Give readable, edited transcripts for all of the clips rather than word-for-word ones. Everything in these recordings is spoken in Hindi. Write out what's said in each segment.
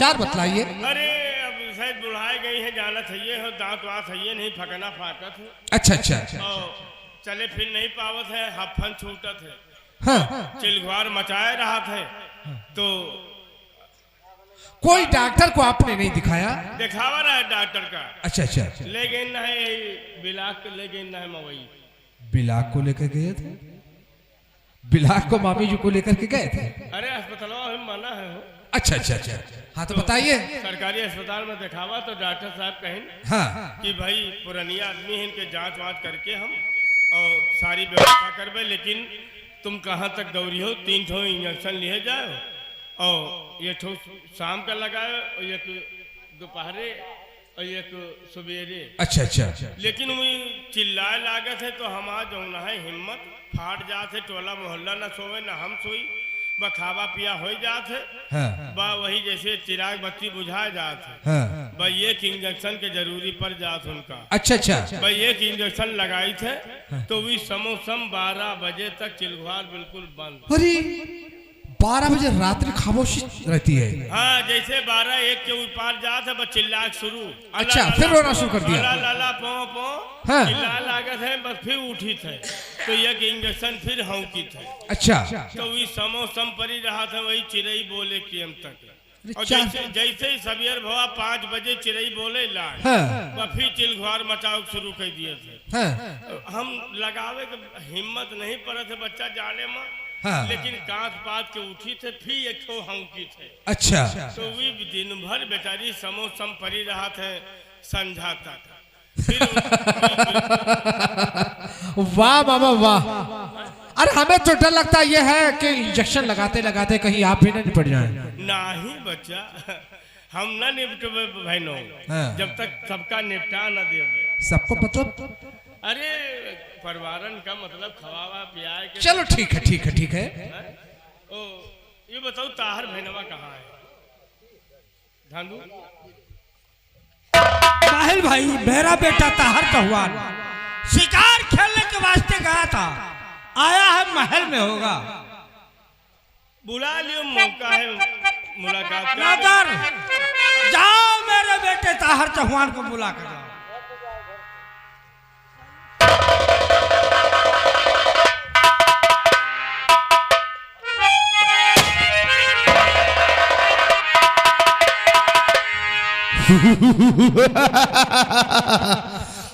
समाचार बतलाइए। अरे अब शायद बुढ़ाए गई है, जानत है ये हो, दांत वात है ये नहीं, फकना फाटत है। अच्छा अच्छा। और चले फिर नहीं पावत है, हफन छूटत है। हाँ। चिलघुआर मचाए रहा है। तो कोई डॉक्टर को आपने नहीं दिखाया? दिखावा रहा है डॉक्टर का। अच्छा अच्छा। ले गए ना है बिलाक, ले गए ना है मवई। बिलाक को लेकर गए थे? बिलाक को मामी जी को लेकर के गए थे? अरे अस्पताल में मना है हो। अच्छा अच्छा अच्छा। हाँ तो बताइए। सरकारी अस्पताल में दिखावा तो डॉक्टर साहब कहें हाँ कि भाई पुरानिया आदमी है, इनके जांच वाँच करके हम और सारी व्यवस्था करबे, लेकिन तुम कहाँ तक दौड़ी हो, 3 ठो इंजेक्शन लिए जाओ और ये ठो शाम का लगाओ और एक दोपहरे और एक सवेरे। अच्छा अच्छा। लेकिन वही चिल्लाए लागत है तो हम आज जौना है हिम्मत फाट जाते, टोला मोहल्ला ना सोवे ना हम सोई, ब खावा पिया हो जात है। हाँ। बा वही जैसे चिराग बत्ती बुझा जात है। हाँ। भाई एक इंजेक्शन के जरूरी पड़ जात उनका। अच्छा अच्छा। भाई एक इंजेक्शन लगाई थे तो वही समोसम 12 बजे तक चिलघुआर बिल्कुल बंद। अरे 12 बजे रात्रि खामोशी रहती है? हाँ, जैसे 12-1 के ऊपर जात है बस चिल्ला शुरू। अच्छा, फिर रोना शुरू कर दिया। लाला पो पो हाँ। चिल्ला लागत है, बस फिर उठी थे तो एक इंजेक्शन फिर हौकी थे। अच्छा। तो वही समोसम परी रहा था, वही चिड़ई बोले कि हम तक। और अच्छा। जैसे ही सवेर भवा 5 बजे चिड़ई बोले लाए, हाँ। फिर चिलघुआर मचाओ शुरू कर दिए थे। हाँ। हम लगावे के हिम्मत नहीं पड़े थे बच्चा जाने में। हाँ। लेकिन कांच पात के उठी थे, फिर एक ठो हौकी थे। अच्छा। तो वे दिन भर बेचारी समोसम परी रहा थे संझा तक। फिर वाह बाबा वाह। अरे हमें तो डर लगता ये है कि इंजेक्शन लगाते लगाते कहीं आप भी ना निपट जाए। नहीं बच्चा, हम ना निपटबे बहनों हाँ। जब तक सबका निपटा न देवे। सबको मतलब? अरे परिवारन का मतलब खवावा पियाए के। चलो ठीक है ठीक है ठीक है। ओ ये बताओ ताहर भैनवा कहाँ है? धांधू साहिल भाई, मेरा बेटा ताहर चौहान शिकार खेलने के वास्ते गया था, आया है महल में होगा। बुला लियो, मौका है मुलाकात का। नगर जाओ, मेरे बेटे ताहर चौहान को बुला कर लाओ।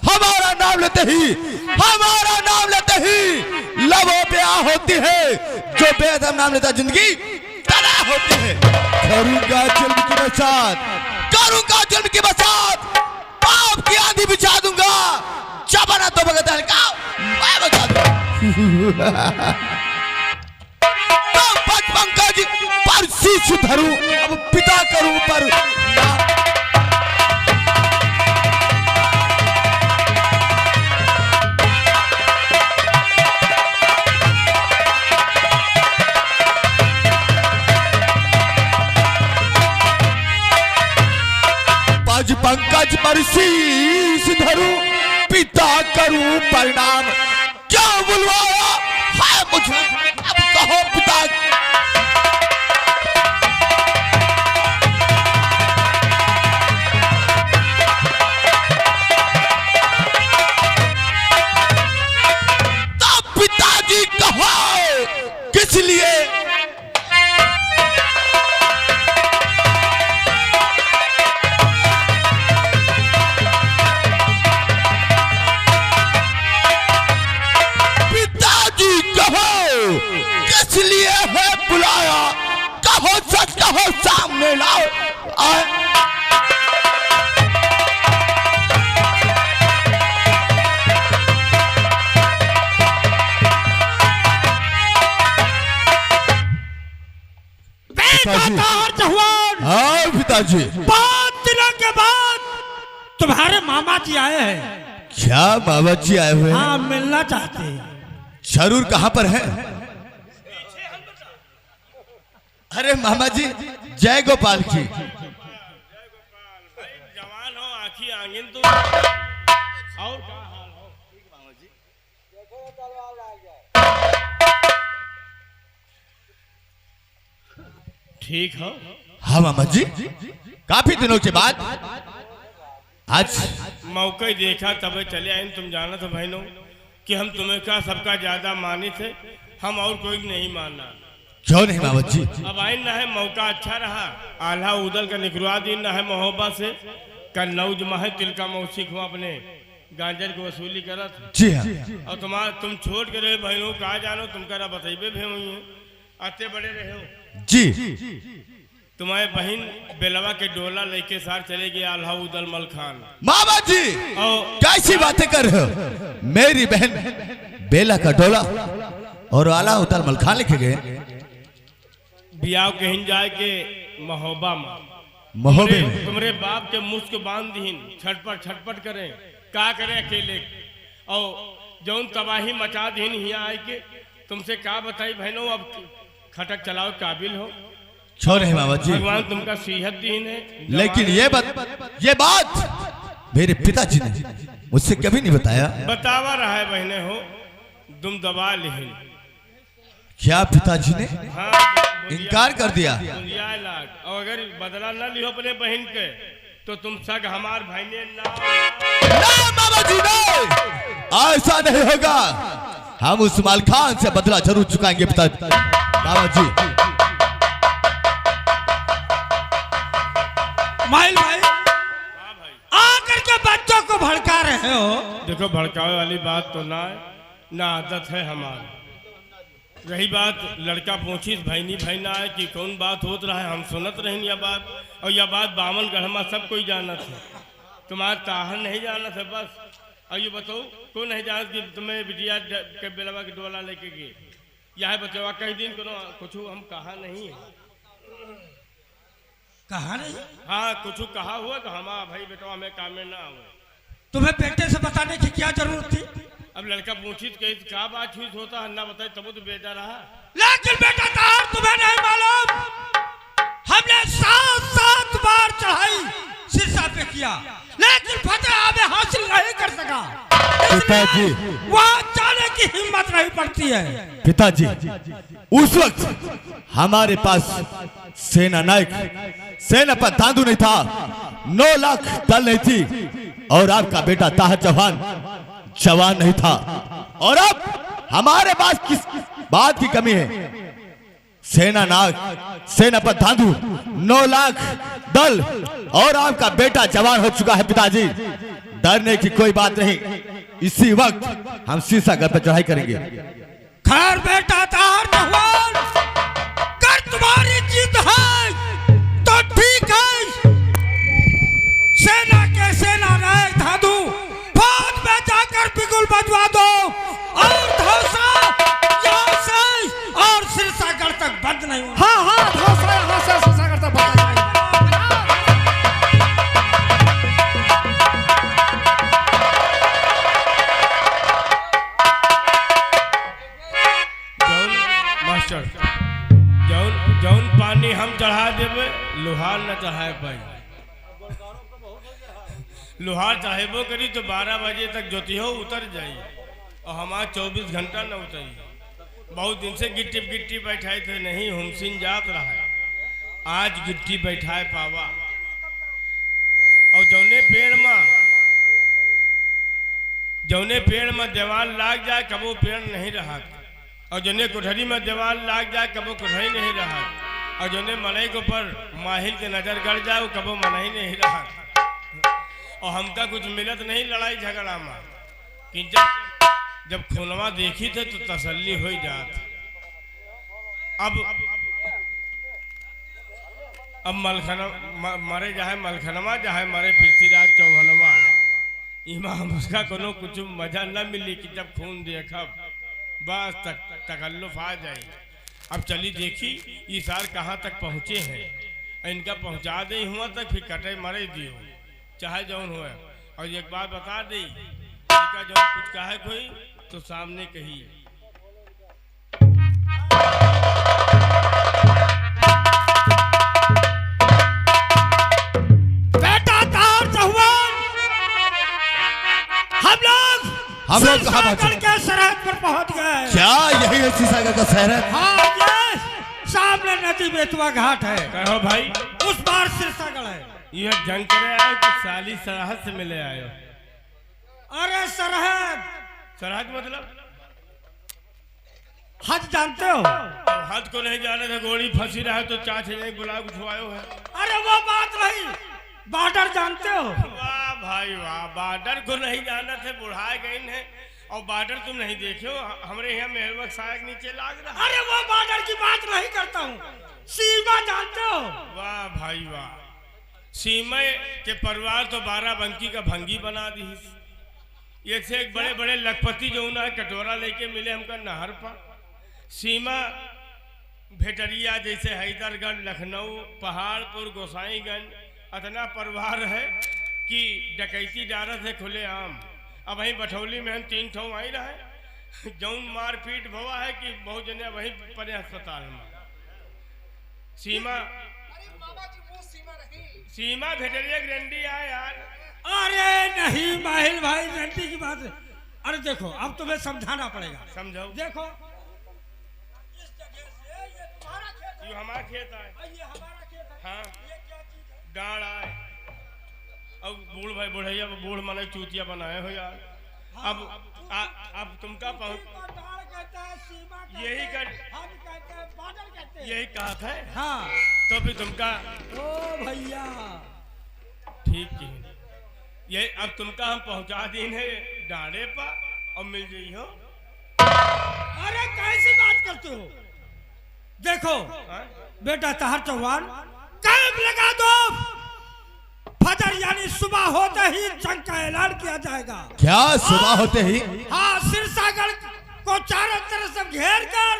हमारा नाम लेते ही, हमारा नाम लेते ही लबों पे आ होती है, जो बेदम नाम लेता जिंदगी तना होती है। करूंगा जुल्म की बसात, करूंगा जुल्म की बसात, पाप की आंधी बिछा दूंगा, जबाना तो बगैर हल्का मैं बता दूंगा। तो पंकज पर शीश धरूं, अब पिता करूं पर पंकज पर शीश धरूं, पिता करूं परिणाम, क्या बुलवाया है मुझे, अब कहो पिता। तो पिताजी कहो किस लिए? इसलिए है बुलाया, कहो सच कहो सामने लाओ। हाँ पिताजी, 5 दिनों के बाद तुम्हारे मामा जी आए हैं। क्या बाबा जी आए हुए हैं? हाँ, मिलना चाहते हैं। जरूर, कहाँ पर है? अरे मामा जी, जय गोपाल की। जवान हो, आँखी आंगन तो और क्या हाल हो? ठीक हो? हाँ मामा जी। काफी दिनों के बाद आज मौका ही देखा तब चले आए। तुम जाना था बहनों कि हम तुम्हें का सबका ज्यादा माने थे, हम और कोई नहीं माना। क्यों नहीं मामा जी? अब आइन ना है मौका अच्छा रहा, आल्हा उदल का निकलवा दिन ना है मोहब्बत से। कल नौज माह तिलका मौसिक हुआ अपने गांजर की वसूली करत। जी हाँ। और तुम छोड़ के रहे बहनों कहा जानो, तुम करा बतेबे भी हुई है आते बड़े रहे हो जी। तुम्हारे बहन बेलवा के डोला लेके साथ चले गए आल्हा उदल मल खान। मामा जी और कैसी बातें कर रहे हो? मेरी बहन बेला का डोला और आला उतर मलखान लेके गए बियाह कहीं जाए के महोबा में महोबे में। तुम्हारे बाप के मुस्क बांध दीन, छटपट छटपट करें का करें अकेले। और जौन तबाही मचा दीन हिया आए के तुमसे का बताई बहनों, अब खटक चलाओ काबिल हो। छोड़ नहीं मामा जी, भगवान तुमका सेहत दीन है। लेकिन ये बात मेरे पिताजी ने मुझसे कभी नहीं बताया। बतावा रहा है बहने हो, तुम दबा लिहिन। क्या पिताजी ने हाँ इनकार कर दिया? और अगर बदला न लियो अपने बहन के तो तुम सग हमार भाई ने ना मामा जी नहीं, ऐसा नहीं होगा। हम उस मलखान से बदला जरूर चुकाएंगे पिताजी। मामा जी माइल भाई आकर के बच्चों को भड़का रहे हो। देखो भड़कावे वाली बात तो ना आदत है हमारी। रही बात लड़का पूछिस भैनी भाई ना है कि कौन बात होत रहा है, हम सुनत रही यह बात। और यह बात बामन गढ़मा सब कोई जानत है, तुम्हारा ताहर नहीं जानत है बस। और ये बताओ कौन नहीं जानत कि तुम्हें बिटिया के बेलवा के डोला लेके गए? यह बताओ कई दिन कुछ हम कहा नहीं है। कहा नहीं? हाँ कुछ कहा हुआ तो हम भाई बेटा हमें काम में ना हुए। तुम्हें बेटे से बताने की क्या जरूरत थी? अब लड़का पूछी कही क्या बात हुई होता है ना बताए तब तो बेटा रहा। लेकिन बेटा तार तुम्हें नहीं मालूम, हमने 7 बार चढ़ाई शीर्षा पे किया लेकिन फतेह हमें हासिल नहीं कर सका। पिताजी वहां जाने की हिम्मत नहीं पड़ती है। पिताजी उस वक्त हमारे पास सेना नायक सेनापति दादू नहीं था, 9 लाख दल नहीं थी और आपका बेटा ताहर जवान नहीं था। और अब हमारे पास किस बात की कमी है? सेनापति दादू 9 लाख दल और आपका बेटा जवान हो चुका है। पिताजी डरने की कोई बात नहीं, इसी वक्त हम शीशागढ़ पर चढ़ाई करेंगे। खैर बेटा ताहर जवान कर तुम्हारी जीत है तो ठीक है। सेना के सेना नायक दादू फौज में जाकर बिगुल बजवा दो और धौसा यहाँ से और शीर्षागढ़ तक बंद नहीं होना। हाँ हाँ धौसा यहाँ से शीशागढ़ तक बंद नहीं। मास्टर जौन पानी हम चढ़ा देवे लोहार न चढ़ाए पाई। लोहार चाहेबो करी तो 12 बजे तक ज्योतिहो उतर जाई और हमारा 24 घंटा न उतरी। बहुत दिन से गिट्टी बैठाए थे, नहीं हमसिन जात रहा है, आज गिट्टी बैठाए पावा। और जौने पेड़ में देवाल लाग जाए कबो पेड़ नहीं रहा। और जौने कोठरी में देवाल लाग जाए कबो कोठरी नहीं रहा। और जौने मनई के ऊपर माहिल के नजर गड़ जाए वो कबो मनई नहीं रहा। और हमका कुछ मिलत नहीं लड़ाई झगड़ा में कि जब खूनवा देखी थे तो तसल्ली हो जात। अब मरे जाए मलखनवा जाए मरे पृथ्वीराज चौहानवा, इमाम उसका कोनो कुछ मजा न मिली कि जब खून देखब बस तकल्लुफ आ जाए। अब चली देखी ये सार कहाँ तक पहुँचे हैं, इनका पहुँचा दे हुआ तक फिर कटे मरे दियो चाहे जौन हुआ। और एक बात बता दी इनका जौन कुछ कहे कोई तो सामने कही। बेटा तार जवान हम लोग शीशागढ़ के सरहद पर पहुंच गए। क्या यही है शीशागढ़ का शहर है? हाँ ये सामने नदी बेतवा घाट है। कहो भाई उस बार सिरसागढ़ है। यह जंग करे आए कि साली सरहद से मिले आए हो? अरे सरहद, सरहद मतलब हद जानते हो? अब हद को नहीं जाने थे, गोली फंसी रहा है तो चाचे ने गुलाब उठवायो है। अरे वो बात रही, बॉर्डर जानते हो? वाह भाई वाह, बॉर्डर को नहीं जाना थे, बुढ़ाए गई है और बॉर्डर तुम नहीं देखे हो? हमारे यहाँ मेहरबक सायक नीचे लाग रहा। अरे वो बॉर्डर की बात नहीं करता हूँ, सीमा जानते हो? वाह भाई वाह, सीमा के परिवार तो बाराबंकी का भंगी बना दी। एक से एक बड़े बड़े लखपति जो ना कटोरा लेके मिले हमका नहर पर। सीमा भेटरिया जैसे हैदरगढ़, लखनऊ, पहाड़पुर, गोसाईगंज इतना परिवार है कि डकैती डारत है खुलेआम। अब वहीं बठौली में हम 3 ठो आई रहे, जौन मारपीट भवा है कि बहुत जने वहीं पड़े अस्पताल में। सीमा भेटरिया ग्रंडी आए यार। अरे नहीं माहिल भाई, रंडी की बात है। अरे देखो अब तुम्हें समझाना पड़ेगा। समझाओ। देखो ये हमारा खेत है। ये हमारा खेत है। हाँ, ये क्या चीज है? डाढ़ आए। अब बूढ़ भाई बुढ़ैया बूढ़ माने चूतिया बनाए हो यार। अब तुमका पहुंच डाल कहता है, सीमा कहता यही है, कर हद कहते हैं, बॉर्डर कहते हैं। यही कहा था। हाँ तो फिर तुमका ओ भैया, ठीक की ये अब तुमका हम पहुंचा दी है डाढ़े पर और मिल गई हो। अरे कैसी बात करते हो? देखो हाँ? बेटा तहर चौहान, कैंप लगा दो। फजर यानी सुबह होते ही जंग का ऐलान किया जाएगा। क्या सुबह होते ही? हाँ, सिरसागढ़ को चारों तरफ से घेर कर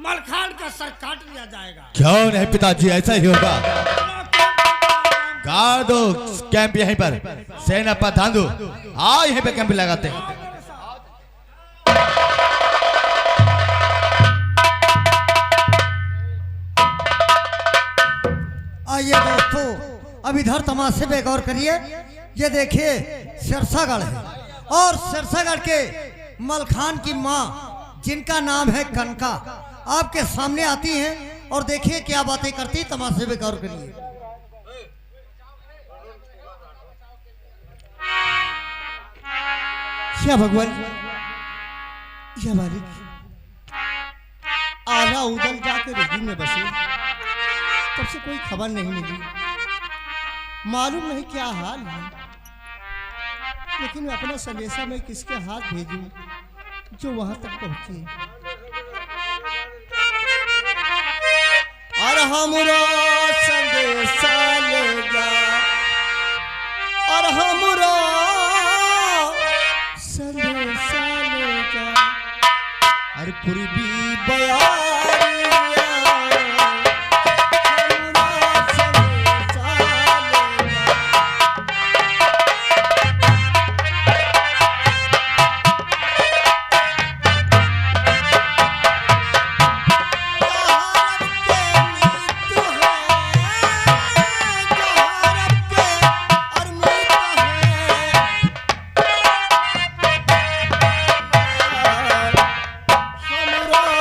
मलखान का सर काट लिया जाएगा। क्यों नहीं पिताजी, ऐसा ही होगा। गाड़ दो कैंप यहीं पर, सेना पर ध्यान दो। आओ यहीं पे कैंप लगाते हैं। आइए दोस्तों, अब इधर तमाशे पे गौर करिए। ये देखिए सिरसागढ़ है और सिरसागढ़ के मलखान की माँ जिनका नाम है कनका आपके सामने आती हैं और देखिए क्या बातें करती। तमाशे पे गौर करिए। क्या भगवान, यह मालिक आला उदल जाके रेडी में बसे, तब से कोई खबर नहीं मिली। मालूम नहीं क्या हाल है, लेकिन मैं अपना संदेशा में किसके हाथ भेजूं जो वहां तक पहुंचे। और हमरा संदेशा ले जा, और हमरा संदेशा ले जा, और पूर्वी बयारिया हमरा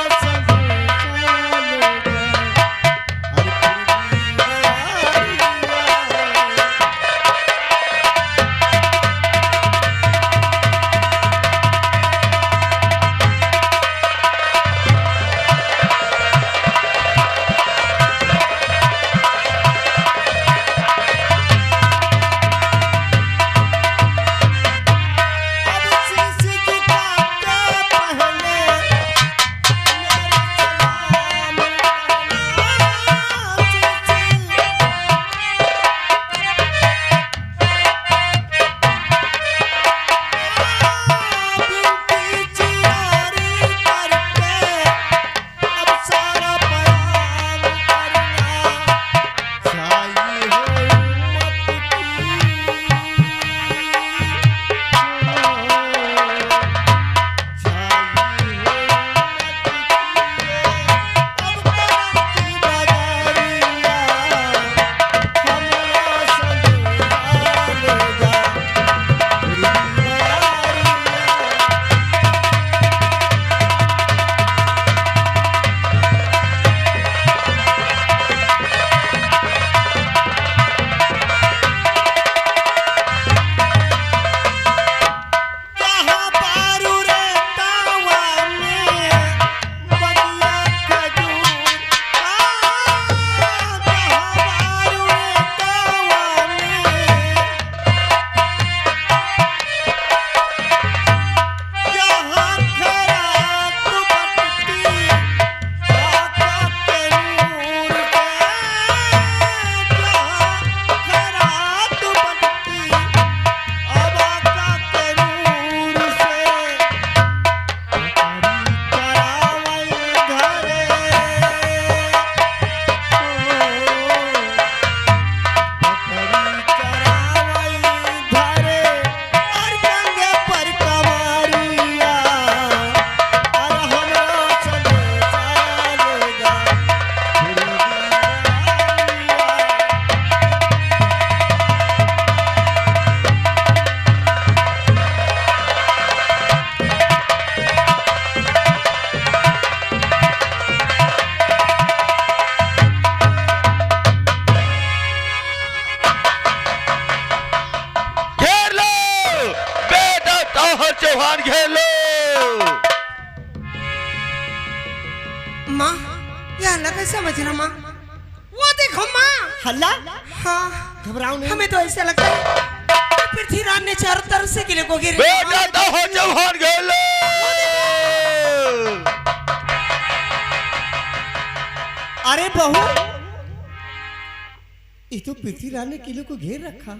चौहान घेर लो। माँ ये हल्ला कैसे मच रहा माँ? वो देखो माँ। हल्ला? हाँ घबराओ नहीं। हमें तो ऐसा लगता है कि पृथ्वीराज ने चारों तरफ से किले को घेर लिया। बेटा दहो चौहान घेर लो। अरे बहू, ये तो पृथ्वीराज ने किले को घेर रखा।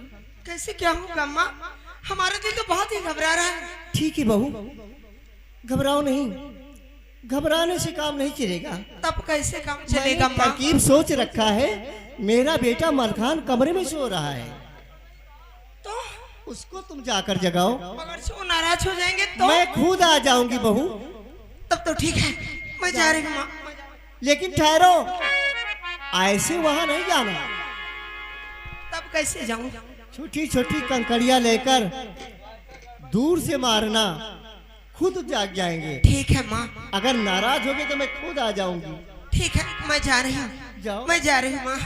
कैसे क्या होगा माँ? हमारा दिल तो बहुत ही घबरा रहा है। ठीक है बहू, घबराओ नहीं, घबराने से काम नहीं चलेगा। तब कैसे काम चलेगा मैंने माँ? तरकीब सोच रखा है। मेरा बेटा मलखान कमरे में सो रहा है, तो उसको तुम जाकर जगाओ। अगर से वो नाराज हो जाएंगे तो? मैं खुद आ जाऊंगी बहू। तब तो ठीक है, मैं जा रही हूँ माँ। लेकिन ठहरो, ऐसे वहां नहीं जाना। तब कैसे जाऊँ? छोटी छोटी कंकड़ियां लेकर दूर से मारना, खुद जाग जाएंगे। ठीक है माँ। अगर नाराज होगे तो मैं खुद आ जाऊंगी। ठीक है, मैं जा रही हूँ। जाओ। मैं जा रही हूँ माँ।